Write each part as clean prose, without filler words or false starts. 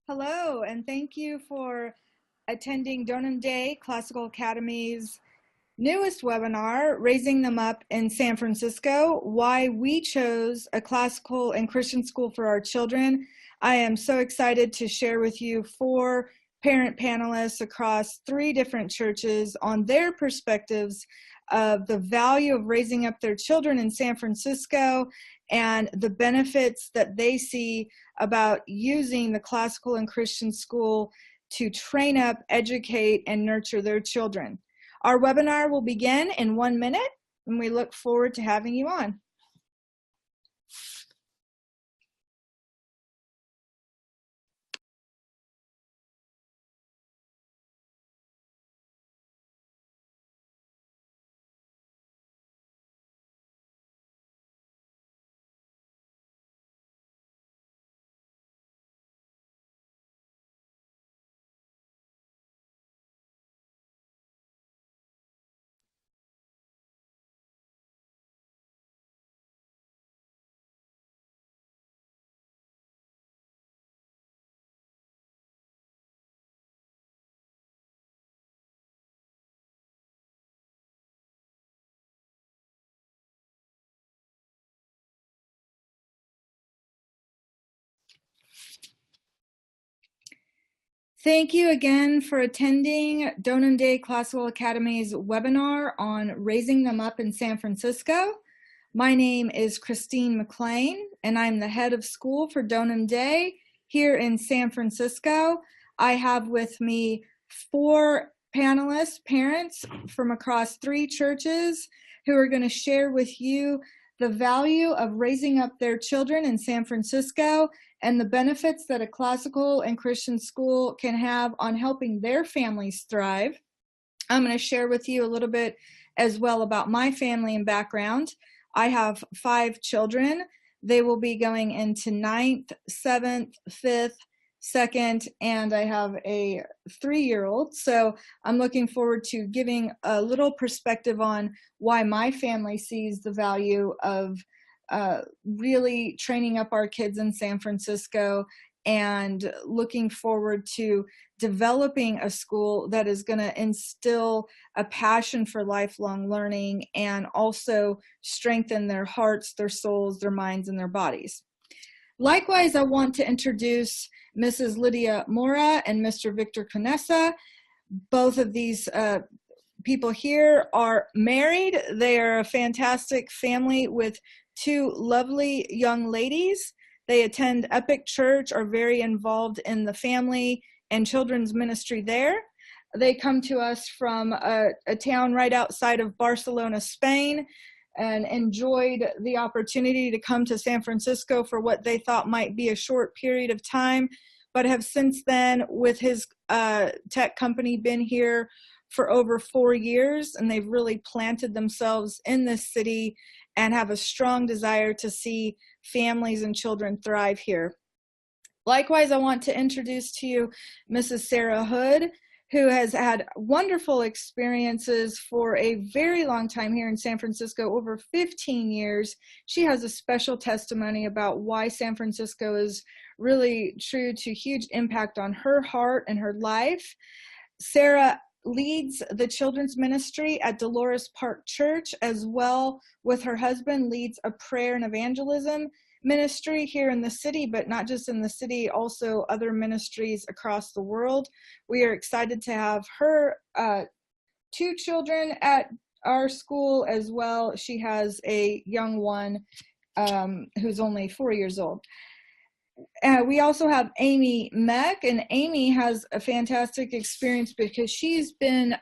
Hello, and thank you for attending Donham Day Classical Academy's newest webinar, Raising Them Up in San Francisco, Why We Chose a Classical and Christian School for Our Children. I am so excited to share with you four parent panelists across three different churches on their perspectives of the value of raising up their children in San Francisco and the benefits that they see about using the classical and Christian school to train up, educate, and nurture their children. Our webinar will begin in 1 minute, and we look forward to having you on. Thank you again for attending Donham Day Classical Academy's webinar on Raising Them Up in San Francisco. My name is Christine McLean, and I'm the head of school for Donham Day here in San Francisco. I have with me four panelists, parents from across three churches who are going to share with you the value of raising up their children in San Francisco and the benefits that a classical and Christian school can have on helping their families thrive. I'm going to share with you a little bit as well about my family and background. I have 5 children. They will be going into 9th, 7th, 5th, 2nd, and I have a 3-year-old. So I'm looking forward to giving a little perspective on why my family sees the value of really training up our kids in San Francisco and looking forward to developing a school that is going to instill a passion for lifelong learning and also strengthen their hearts, their souls, their minds, and their bodies. Likewise, I want to introduce Mrs. Lydia Mora and Mr. Victor Conessa. Both of these people here are married. They are a fantastic family with 2 lovely young ladies. They attend Epic Church, are very involved in the family and children's ministry there. They come to us from a town right outside of Barcelona, Spain, and enjoyed the opportunity to come to San Francisco for what they thought might be a short period of time, but have since then, with his tech company, been here for over 4 years, and they've really planted themselves in this city and have a strong desire to see families and children thrive here. Likewise, I want to introduce to you Mrs. Sarah Hood, who has had wonderful experiences for a very long time here in San Francisco, over 15 years. She has a special testimony about why San Francisco is really true to huge impact on her heart and her life. Sarah leads the children's ministry at Dolores Park Church, as well with her husband leads a prayer and evangelism ministry here in the city, but not just in the city, also other ministries across the world. We are excited to have her 2 children at our school as well. She has a young one who's only 4 years old. We also have Amy Meck, and Amy has a fantastic experience because she's been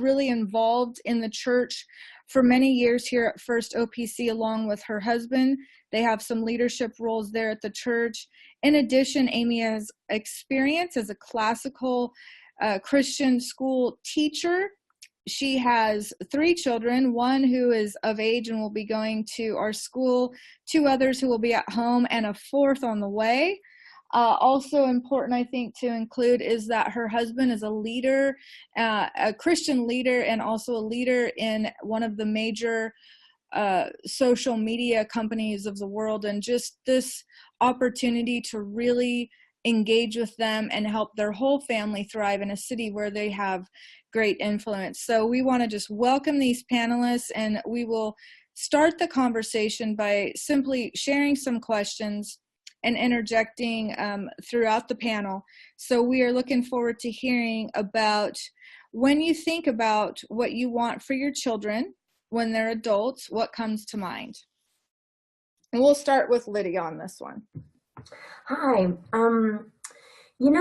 really involved in the church for many years here at First OPC along with her husband. They have some leadership roles there at the church. In addition, Amy has experience as a classical Christian school teacher. She has 3 children, 1 who is of age and will be going to our school, 2 others who will be at home, and a 4th on the way. Also important, I think, to include is that her husband is a leader, a Christian leader, and also a leader in one of the major social media companies of the world. And just this opportunity to really engage with them and help their whole family thrive in a city where they have great influence. So we want to just welcome these panelists, and we will start the conversation by simply sharing some questions and interjecting throughout the panel. So we are looking forward to hearing about when you think about what you want for your children when they're adults, what comes to mind? And we'll start with Lydia on this one. Hi.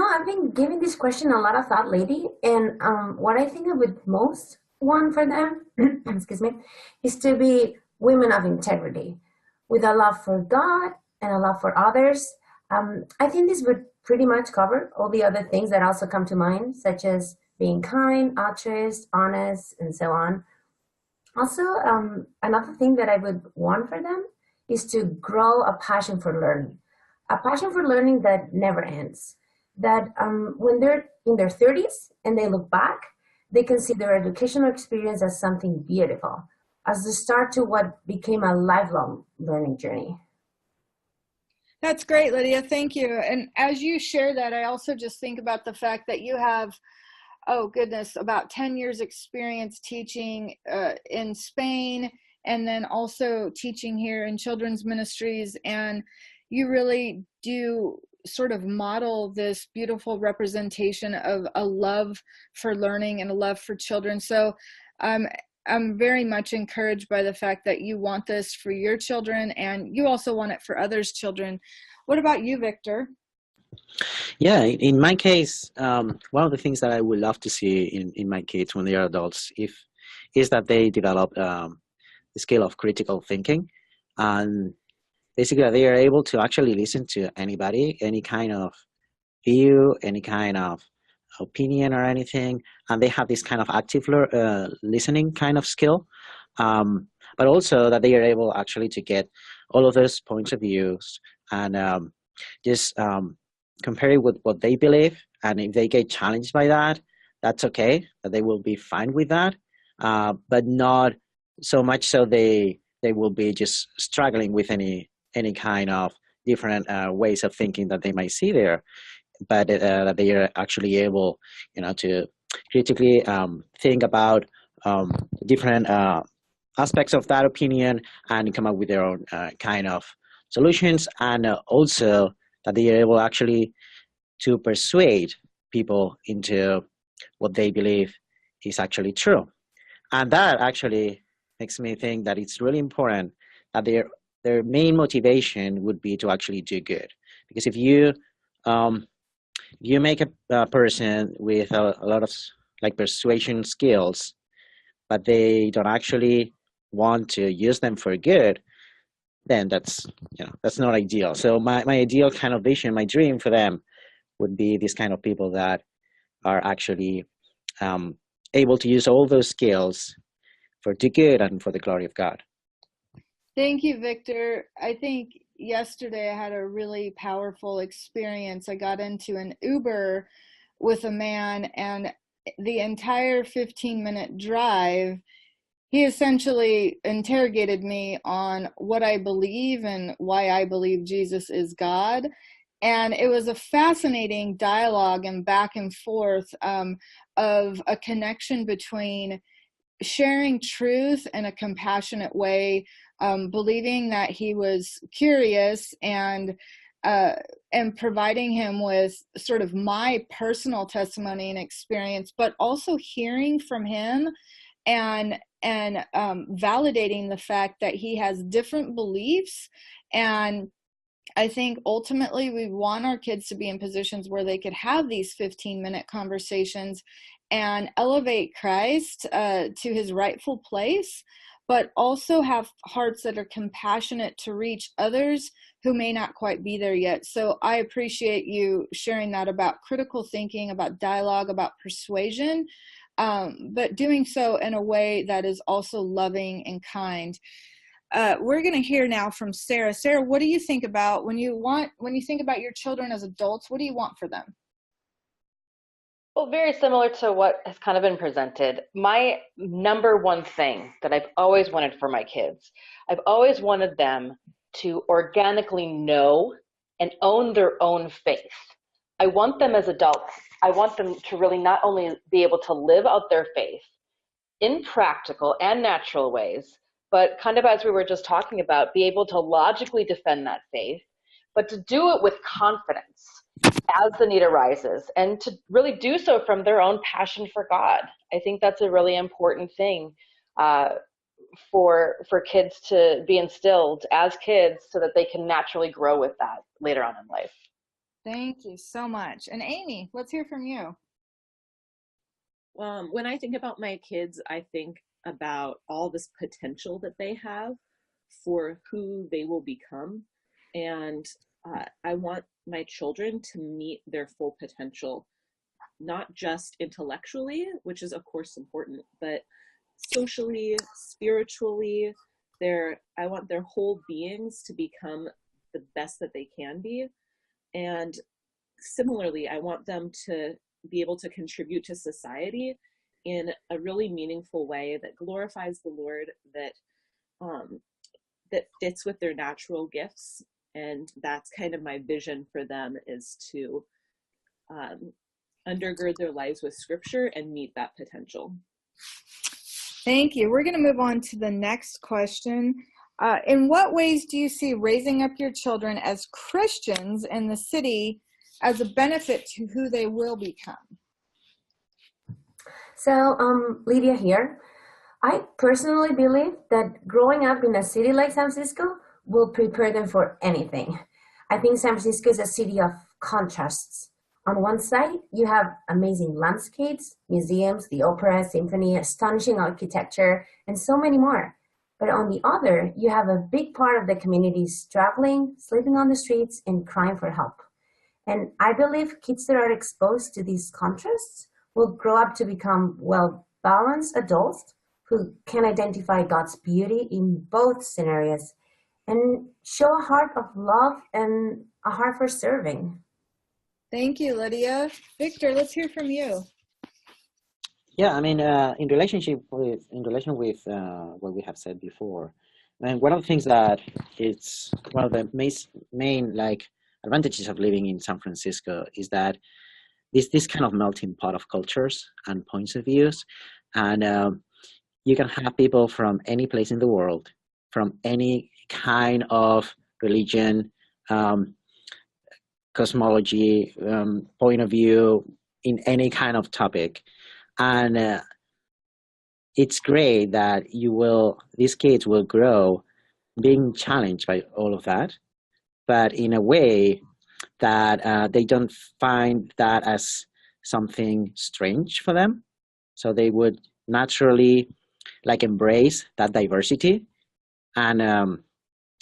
I've been giving this question a lot of thought lately, and what I think I would most want for them, excuse me, is to be women of integrity, with a love for God and a love for others. I think this would pretty much cover all the other things that also come to mind, such as being kind, altruist, honest, and so on. Also, another thing that I would want for them is to grow a passion for learning that never ends. That when they're in their 30s and they look back, they can see their educational experience as something beautiful, as the start to what became a lifelong learning journey. That's great, Lydia. Thank you. And as you share that, I also just think about the fact that you have, oh goodness, about 10 years experience teaching in Spain, and then also teaching here in children's ministries. And you really do sort of model this beautiful representation of a love for learning and a love for children. So I'm very much encouraged by the fact that you want this for your children, and you also want it for others' children. What about you, Victor? Yeah, in my case, one of the things that I would love to see in my kids when they are adults is that they develop the skill of critical thinking, and basically they are able to actually listen to anybody, any kind of view, any kind of opinion or anything, and they have this kind of active listening kind of skill, but also that they are able actually to get all of those points of views and just compare it with what they believe, and if they get challenged by that, that's okay, that they will be fine with that, but not so much so they will be just struggling with any kind of different ways of thinking that they might see there, but that they are actually able, to critically think about different aspects of that opinion and come up with their own kind of solutions, and also that they are able actually to persuade people into what they believe is actually true. And that actually makes me think that it's really important that their main motivation would be to actually do good. Because if you make a person with a lot of persuasion skills, but they don't actually want to use them for good, then that's not ideal. So my ideal kind of vision, my dream for them would be these kind of people that are actually able to use all those skills for the good and for the glory of God. Thank you, Victor. I think yesterday I had a really powerful experience. I got into an Uber with a man, and the entire 15-minute drive, he essentially interrogated me on what I believe and why I believe Jesus is God. And it was a fascinating dialogue and back and forth of a connection between sharing truth in a compassionate way, believing that he was curious, and providing him with sort of my personal testimony and experience, but also hearing from him and validating the fact that he has different beliefs. And I think ultimately we want our kids to be in positions where they could have these 15-minute conversations and elevate Christ to his rightful place, but also have hearts that are compassionate to reach others who may not quite be there yet. So I appreciate you sharing that about critical thinking, about dialogue, about persuasion, but doing so in a way that is also loving and kind. We're going to hear now from Sarah. Sarah, what do you think about when you think about your children as adults? What do you want for them? Well, very similar to what has kind of been presented. My number one thing that I've always wanted for my kids, I've always wanted them to organically know and own their own faith. I want them as adults, I want them to really not only be able to live out their faith in practical and natural ways, but kind of as we were just talking about, be able to logically defend that faith, but to do it with confidence as the need arises, and to really do so from their own passion for God. I think that's a really important thing for kids to be instilled as kids so that they can naturally grow with that later on in life. Thank you so much. And Amy, let's hear from you. When I think about my kids, I think about all this potential that they have for who they will become. And I want my children to meet their full potential, not just intellectually, which is of course important, but socially, spiritually. I want their whole beings to become the best that they can be. And similarly, I want them to be able to contribute to society in a really meaningful way that glorifies the Lord, that fits with their natural gifts. And that's kind of my vision for them, is to undergird their lives with Scripture and meet that potential. Thank you. We're going to move on to the next question. In what ways do you see raising up your children as Christians in the city as a benefit to who they will become? So, Lydia here. I personally believe that growing up in a city like San Francisco will prepare them for anything. I think San Francisco is a city of contrasts. On one side, you have amazing landscapes, museums, the opera, symphony, astonishing architecture, and so many more. But on the other, you have a big part of the community struggling, sleeping on the streets, and crying for help. And I believe kids that are exposed to these contrasts will grow up to become well-balanced adults who can identify God's beauty in both scenarios and show a heart of love and a heart for serving. Thank you, Lydia. Victor, let's hear from you. Yeah, I mean, in relation with what we have said before, and one of the things that it's one of the main like advantages of living in San Francisco is that this kind of melting pot of cultures and points of views, and you can have people from any place in the world, from any kind of religion, cosmology, point of view, in any kind of topic. And it's great that these kids will grow being challenged by all of that, but in a way that they don't find that as something strange for them. So they would naturally like embrace that diversity, and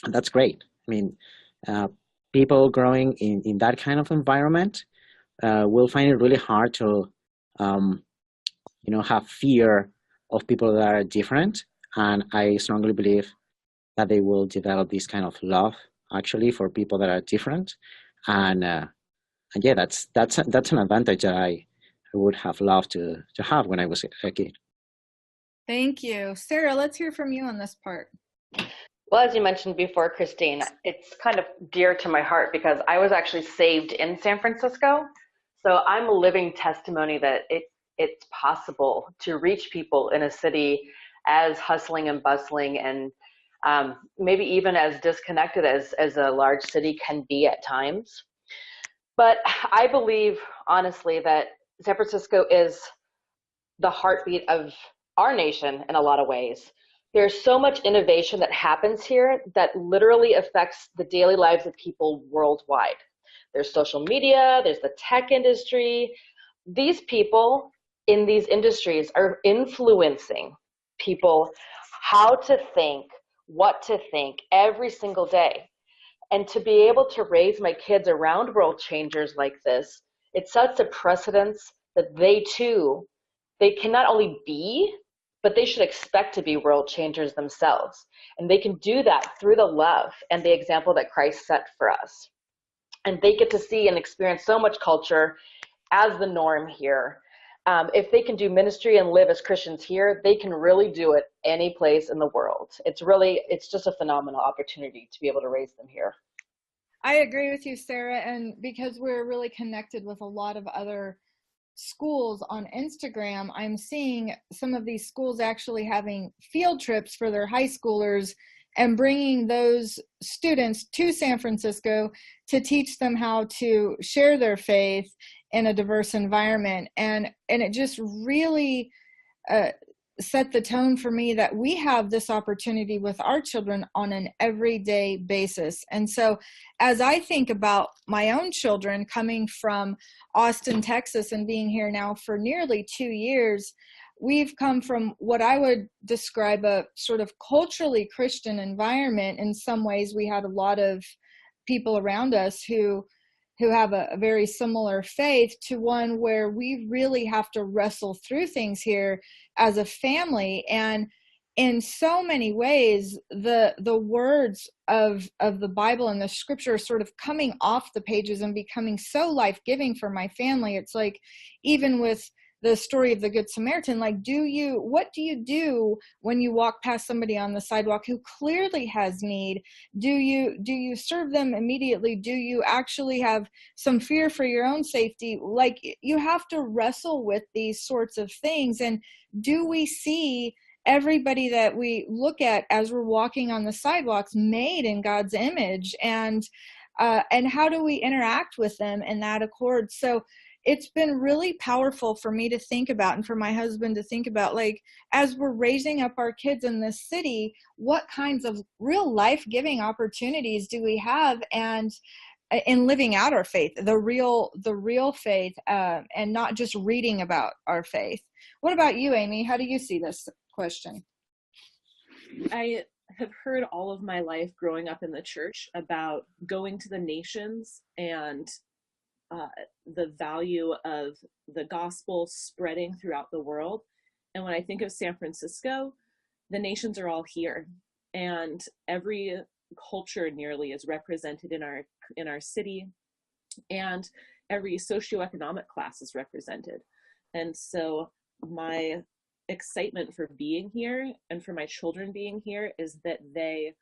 that's great. I mean, people growing in that kind of environment will find it really hard to have fear of people that are different. And I strongly believe that they will develop this kind of love actually for people that are different. And yeah, that's an advantage that I would have loved to have when I was a kid. Thank you. Sarah, let's hear from you on this part. Well, as you mentioned before, Christine, it's kind of dear to my heart because I was actually saved in San Francisco. So I'm a living testimony that it's possible to reach people in a city as hustling and bustling and maybe even as disconnected as a large city can be at times. But I believe, honestly, that San Francisco is the heartbeat of our nation in a lot of ways. There's so much innovation that happens here that literally affects the daily lives of people worldwide. There's social media, there's the tech industry. These people in these industries are influencing people how to think, what to think every single day. And to be able to raise my kids around world changers like this, it sets a precedence that they can not only be, but they should expect to be world changers themselves. And they can do that through the love and the example that Christ set for us. And they get to see and experience so much culture as the norm here. If they can do ministry and live as Christians here, they can really do it any place in the world. It's just a phenomenal opportunity to be able to raise them here. I agree with you, Sarah. And because we're really connected with a lot of other schools on Instagram, I'm seeing some of these schools actually having field trips for their high schoolers and bringing those students to San Francisco to teach them how to share their faith in a diverse environment. And it just really set the tone for me that we have this opportunity with our children on an everyday basis. And so as I think about my own children coming from Austin, Texas, and being here now for nearly 2 years, we've come from what I would describe a sort of culturally Christian environment. In some ways, we had a lot of people around us who have a very similar faith, to one where we really have to wrestle through things here as a family. And in so many ways, the words of the Bible and the scripture are sort of coming off the pages and becoming so life-giving for my family. It's like, even with the story of the Good Samaritan, like, what do you do when you walk past somebody on the sidewalk who clearly has need? Do you serve them immediately? Do you actually have some fear for your own safety? Like, you have to wrestle with these sorts of things. And do we see everybody that we look at as we're walking on the sidewalks made in God's image? And how do we interact with them in that accord? So it's been really powerful for me to think about, and for my husband to think about, like, as we're raising up our kids in this city, what kinds of real life-giving opportunities do we have, and in living out our faith, the real faith, and not just reading about our faith. What about you, Amy? How do you see this question? I have heard all of my life growing up in the church about going to the nations and the value of the gospel spreading throughout the world. And when I think of San Francisco, the nations are all here, and every culture nearly is represented in our city, and every socioeconomic class is represented. And so my excitement for being here and for my children being here is that they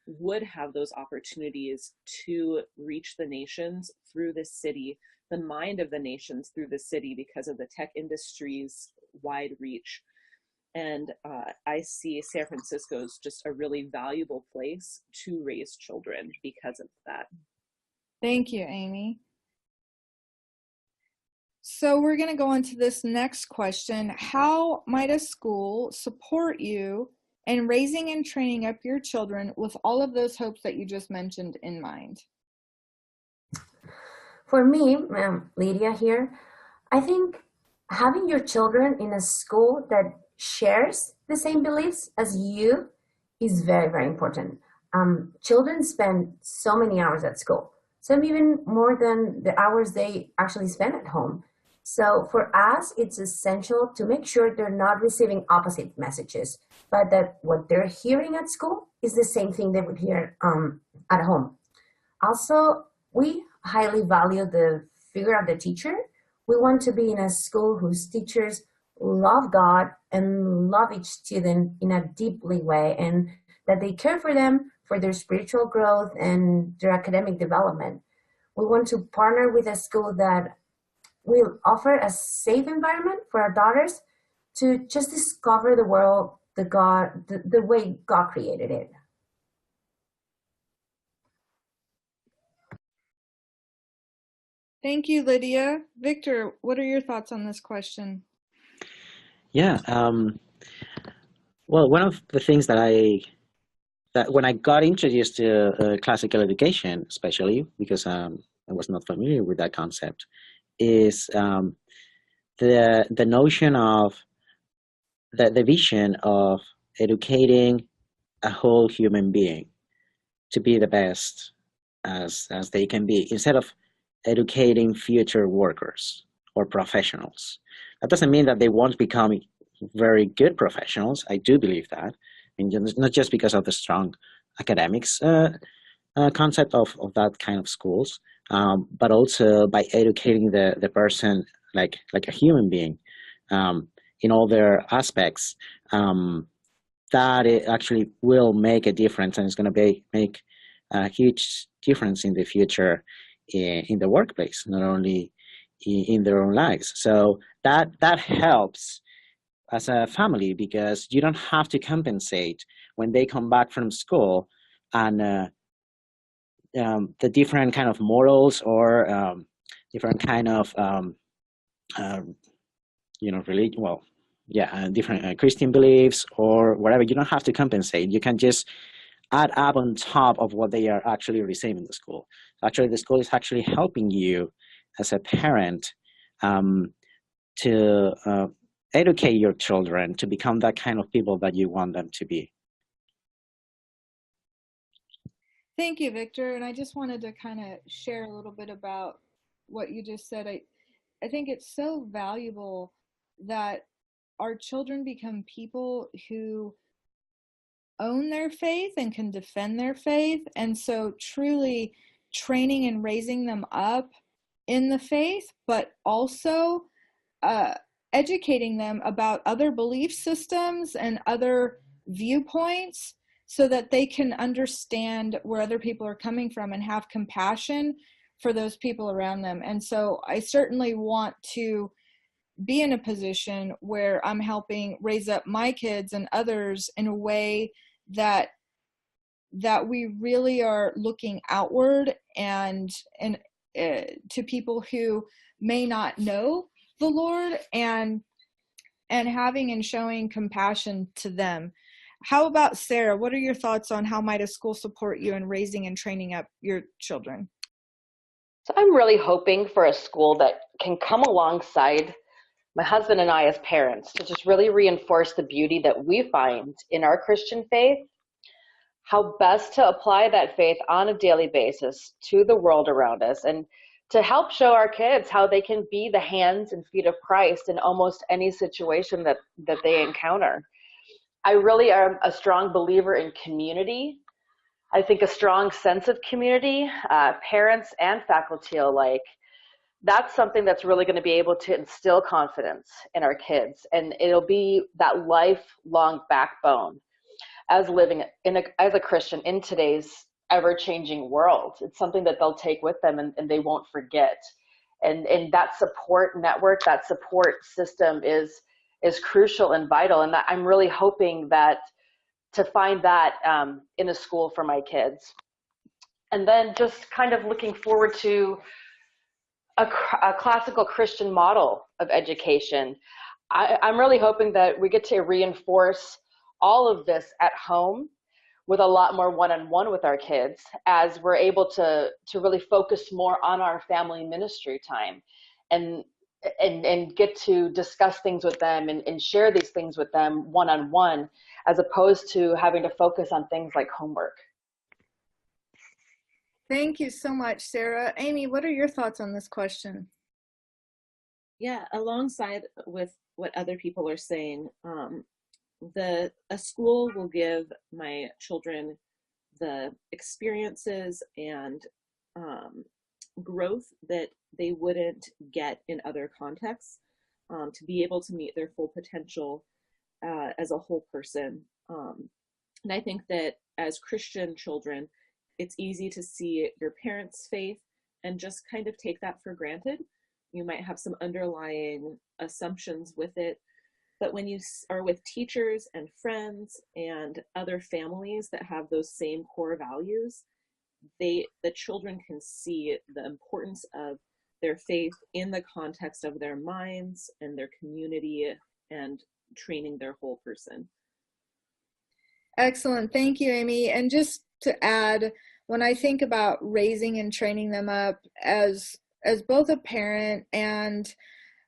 would have those opportunities to reach the nations through this city, the mind of the nations through the city, because of the tech industry's wide reach. And I see San Francisco as just a really valuable place to raise children because of that. Thank you, Amy. So we're going to go on to this next question. How might a school support you in raising and training up your children with all of those hopes that you just mentioned in mind? For me, Lydia here, I think having your children in a school that shares the same beliefs as you is very, very important. Children spend so many hours at school, some even more than the hours they actually spend at home. So for us, it's essential to make sure they're not receiving opposite messages, but that what they're hearing at school is the same thing they would hear at home. Also, we highly value the figure of the teacher. We want to be in a school whose teachers love God and love each student in a deeply way, and that they care for them for their spiritual growth and their academic development. We want to partner with a school that will offer a safe environment for our daughters to just discover the world, the way God created it. Thank you, Lydia. Victor, what are your thoughts on this question? Yeah. Well, one of the things that when I got introduced to classical education, especially because I was not familiar with that concept, is the notion of the vision of educating a whole human being to be the best as they can be, instead of educating future workers or professionals. That doesn't mean that they won't become very good professionals. I do believe that. I mean, not just because of the strong academics concept of that kind of schools, but also by educating the person like a human being in all their aspects. That it actually will make a difference, and it's going to make a huge difference in the future in the workplace, not only in their own lives. So that helps as a family, because you don't have to compensate when they come back from school and the different kind of morals or different kind of religion, different Christian beliefs or whatever. You don't have to compensate. You can just add up on top of what they are actually receiving in the school. Actually, the school is actually helping you as a parent to educate your children to become that kind of people that you want them to be. Thank you, Victor. And I just wanted to kind of share a little bit about what you just said. I think it's so valuable that our children become people who own their faith and can defend their faith. And so truly training and raising them up in the faith, but also educating them about other belief systems and other viewpoints so that they can understand where other people are coming from and have compassion for those people around them. And so I certainly want to be in a position where I'm helping raise up my kids and others in a way that we really are looking outward and to people who may not know the Lord, and having and showing compassion to them. How about Sarah? What are your thoughts on how might a school support you in raising and training up your children? So I'm really hoping for a school that can come alongside my husband and I as parents to just really reinforce the beauty that we find in our Christian faith, how best to apply that faith on a daily basis to the world around us, and to help show our kids how they can be the hands and feet of Christ in almost any situation that they encounter. I really am a strong believer in community. I think a strong sense of community, parents and faculty alike, that's something that's really going to be able to instill confidence in our kids. And it'll be that lifelong backbone as living as a Christian in today's ever-changing world. It's something that they'll take with them and they won't forget. And that support network, that support system is crucial and vital. And that I'm really hoping that to find that in a school for my kids. And then just kind of looking forward to a classical Christian model of education. I'm really hoping that we get to reinforce all of this at home with a lot more one-on-one with our kids, as we're able to really focus more on our family ministry time and get to discuss things with them and share these things with them one-on-one, as opposed to having to focus on things like homework. Thank you so much, Sarah. Amy, what are your thoughts on this question? Yeah, alongside with what other people are saying, a school will give my children the experiences and growth that they wouldn't get in other contexts, to be able to meet their full potential as a whole person. And I think that as Christian children, it's easy to see your parents' faith and just kind of take that for granted. You might have some underlying assumptions with it, but when you are with teachers and friends and other families that have those same core values, the children can see the importance of their faith in the context of their minds and their community and training their whole person. Excellent. Thank you, Amy. And just to add, when I think about raising and training them up as both a parent and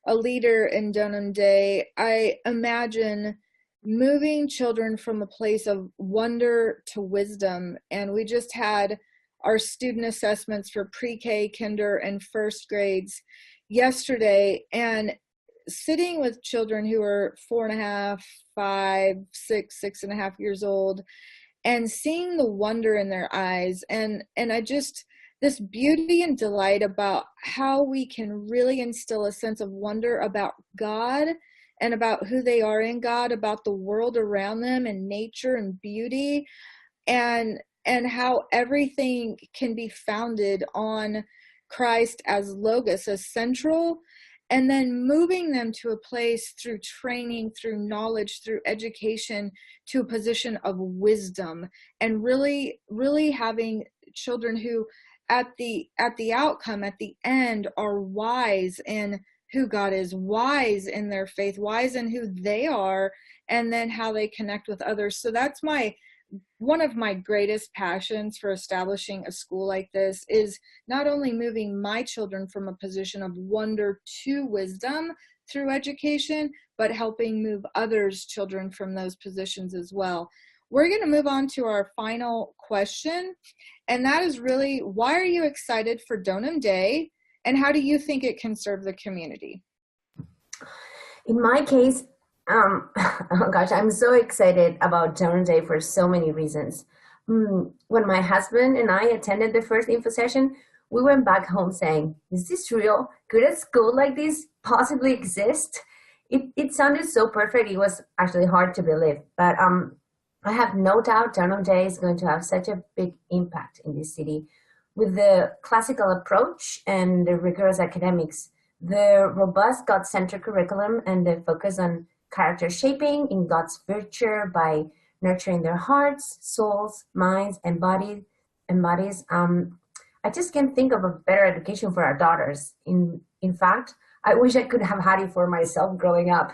a leader in Donum Day, I imagine moving children from a place of wonder to wisdom. And we just had our student assessments for pre-K, kinder, and first grades yesterday. And sitting with children who are 4.5, 5, 6, 6.5 years old, and seeing the wonder in their eyes, and I just, this beauty and delight about how we can really instill a sense of wonder about God and about who they are in God, about the world around them and nature and beauty. And and how everything can be founded on Christ as Logos, as central, and then moving them to a place through training, through knowledge, through education, to a position of wisdom, and really, really having children who at the outcome, at the end, are wise in who God is, wise in their faith, wise in who they are, and then how they connect with others. So that's one of my greatest passions for establishing a school like this, is not only moving my children from a position of wonder to wisdom through education, but helping move others' children from those positions as well. We're going to move on to our final question, and that is really, why are you excited for Donum Day, and how do you think it can serve the community? In my case, oh gosh, I'm so excited about Donor Day for so many reasons. When my husband and I attended the first info session, we went back home saying, is this real? Could a school like this possibly exist? It sounded so perfect, it was actually hard to believe. But I have no doubt Donor Day is going to have such a big impact in this city. With the classical approach and the rigorous academics, the robust God-centered curriculum, and the focus on character shaping in God's virtue by nurturing their hearts, souls, minds, and bodies. I just can't think of a better education for our daughters. In fact, I wish I could have had it for myself growing up.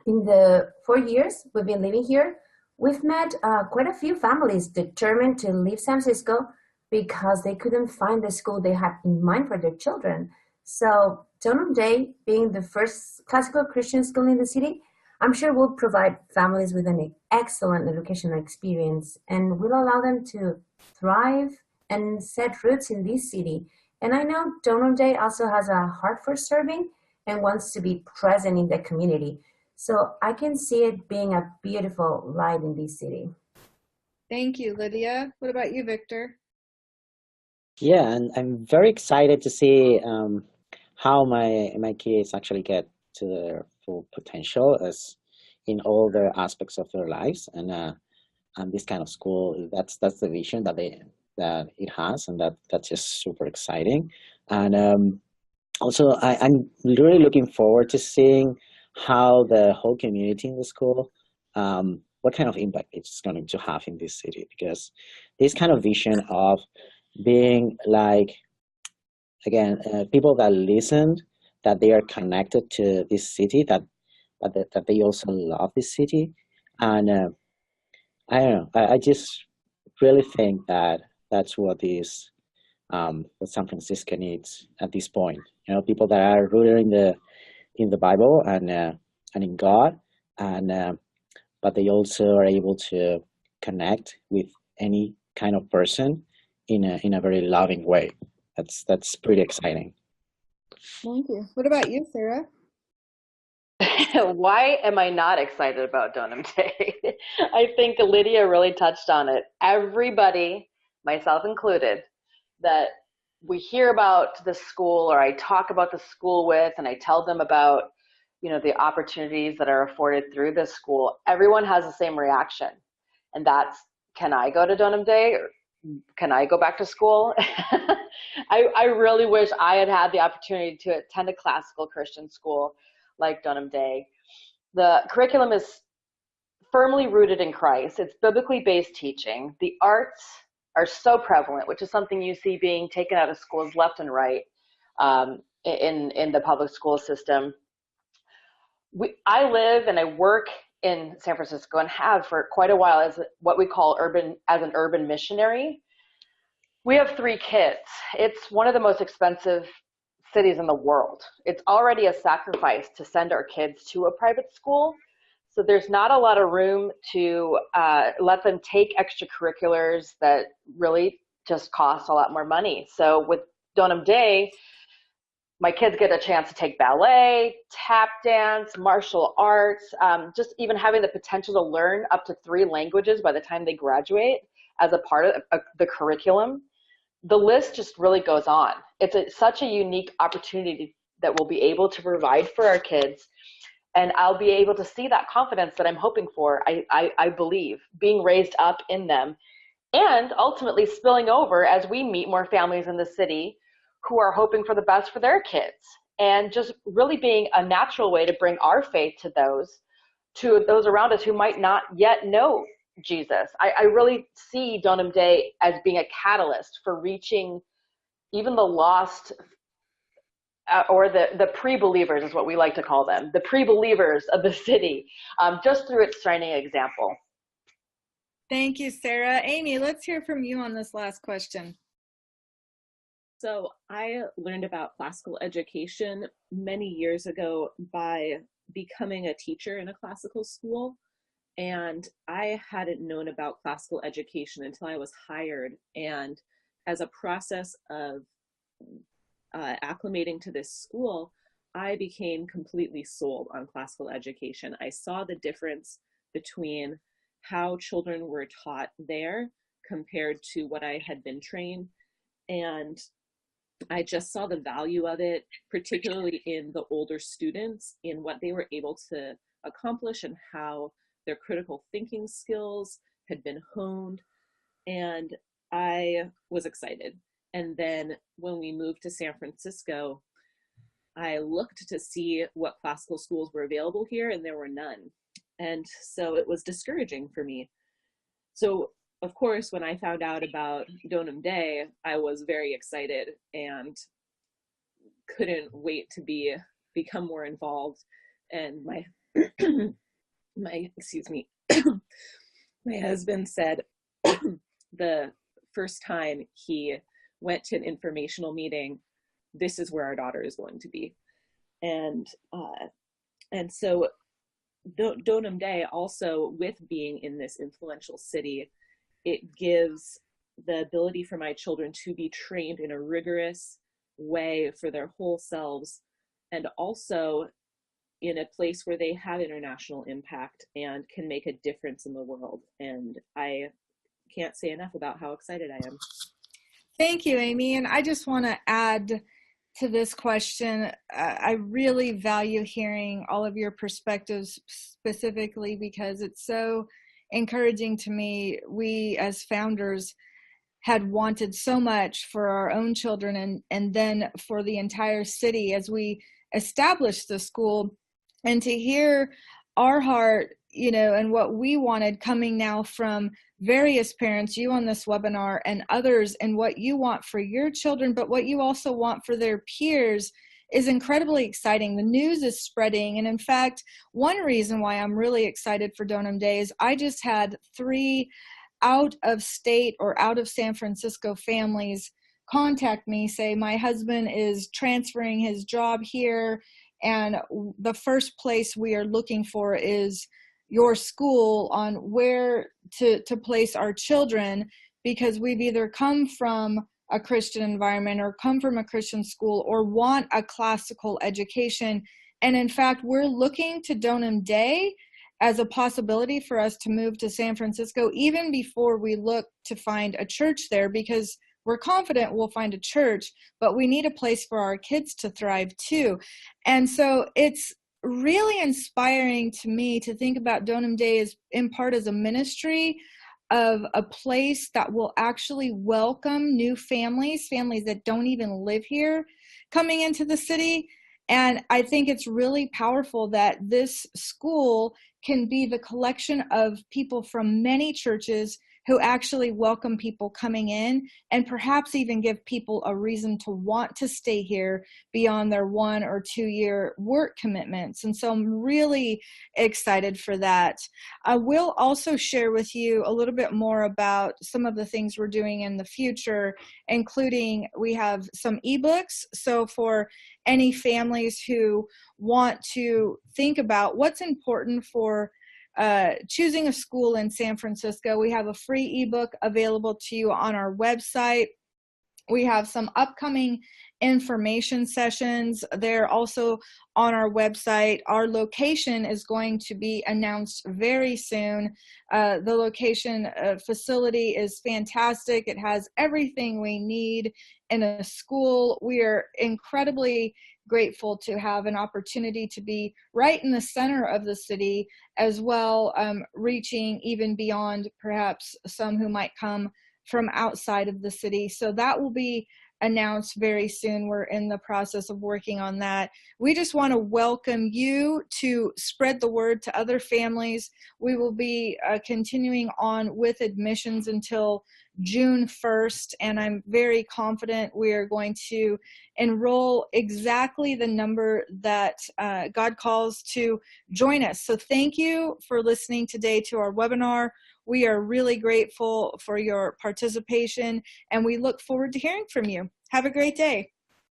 In the 4 years we've been living here, we've met quite a few families determined to leave San Francisco because they couldn't find the school they had in mind for their children. So Donum Day, being the first classical Christian school in the city, I'm sure will provide families with an excellent educational experience and will allow them to thrive and set roots in this city. And I know Donum Day also has a heart for serving and wants to be present in the community. So I can see it being a beautiful light in this city. Thank you, Lydia. What about you, Victor? Yeah, and I'm very excited to see how my kids actually get to their full potential as in all the aspects of their lives, and this kind of school, that's the vision that it has, and that's just super exciting. And also I'm really looking forward to seeing how the whole community in the school, what kind of impact it's going to have in this city, because this kind of vision of being like, again, people that listen, that they are connected to this city, that they also love this city. And I don't know, I just really think that that's what what San Francisco needs at this point. You know, people that are rooted in the Bible and in God, and but they also are able to connect with any kind of person in a very loving way. That's pretty exciting. Thank you. What about you, Sarah? Why am I not excited about Donum Day? I think Lydia really touched on it. Everybody, myself included, that we hear about the school, or I talk about the school with, and I tell them about, the opportunities that are afforded through this school, everyone has the same reaction. And that's, can I go to Donum Day? Or can I go back to school? I really wish I had the opportunity to attend a classical Christian school like Donum Day. The curriculum is firmly rooted in Christ. It's biblically based teaching. The arts are so prevalent, which is something you see being taken out of schools left and right in the public school system. I live and I work in San Francisco and have for quite a while as what we call an urban missionary. We have 3 kids. It's one of the most expensive cities in the world. It's already a sacrifice to send our kids to a private school. So there's not a lot of room to let them take extracurriculars that really just cost a lot more money. So with Donum Day, my kids get a chance to take ballet, tap dance, martial arts, just even having the potential to learn up to 3 languages by the time they graduate as a part of the curriculum. The list just really goes on. It's such a unique opportunity that we'll be able to provide for our kids. And I'll be able to see that confidence that I'm hoping for, I believe, being raised up in them and ultimately spilling over as we meet more families in the city who are hoping for the best for their kids, and just really being a natural way to bring our faith to those around us who might not yet know Jesus. I really see Donum Day as being a catalyst for reaching even the lost, or the pre-believers is what we like to call them, the pre-believers of the city, just through its shining example. Thank you, Sarah. Amy, let's hear from you on this last question. So I learned about classical education many years ago by becoming a teacher in a classical school. And I hadn't known about classical education until I was hired. And as a process of acclimating to this school, I became completely sold on classical education. I saw the difference between how children were taught there compared to what I had been trained. And I just saw the value of it, particularly in the older students, in what they were able to accomplish and how their critical thinking skills had been honed. And I was excited. And then when we moved to San Francisco, I looked to see what classical schools were available here, and there were none. And so it was discouraging for me. So of course, when I found out about Donum Day, I was very excited and couldn't wait to become more involved. And my my husband said the first time he went to an informational meeting, this is where our daughter is going to be. And so Donum Day also, with being in this influential city, it gives the ability for my children to be trained in a rigorous way for their whole selves, and also in a place where they have international impact and can make a difference in the world. And I can't say enough about how excited I am. Thank you, Amy. And I just want to add to this question. I really value hearing all of your perspectives, specifically because it's so encouraging to me. We as founders had wanted so much for our own children and then for the entire city as we established the school, and to hear our heart, and what we wanted coming now from various parents, you on this webinar and others, and what you want for your children, but what you also want for their peers is incredibly exciting. The news is spreading. And in fact, one reason why I'm really excited for Donum Day is I just had 3 out of state or out of San Francisco families contact me, say, my husband is transferring his job here, and the first place we are looking for is your school on where to place our children, because we've either come from a Christian environment or come from a Christian school or want a classical education. And in fact, we're looking to Donum Day as a possibility for us to move to San Francisco even before we look to find a church there, because we're confident we'll find a church, but we need a place for our kids to thrive too. And so it's really inspiring to me to think about Donum Day as in part as a ministry of a place that will actually welcome new families that don't even live here, coming into the city. And I think it's really powerful that this school can be the collection of people from many churches who actually welcome people coming in, and perhaps even give people a reason to want to stay here beyond their 1 or 2 year work commitments. And so I'm really excited for that. I will also share with you a little bit more about some of the things we're doing in the future, including we have some ebooks. So for any families who want to think about what's important for choosing a school in San Francisco, we have a free ebook available to you on our website. We have some upcoming information sessions. They're also on our website. Our location is going to be announced very soon. The location facility is fantastic. It has everything we need in a school. We are incredibly grateful to have an opportunity to be right in the center of the city, as well reaching even beyond perhaps some who might come from outside of the city. So that will be announced very soon. We're in the process of working on that. We just want to welcome you to spread the word to other families. We will be continuing on with admissions until June 1st, and I'm very confident we are going to enroll exactly the number that God calls to join us. So thank you for listening today to our webinar. We are really grateful for your participation, and we look forward to hearing from you. Have a great day.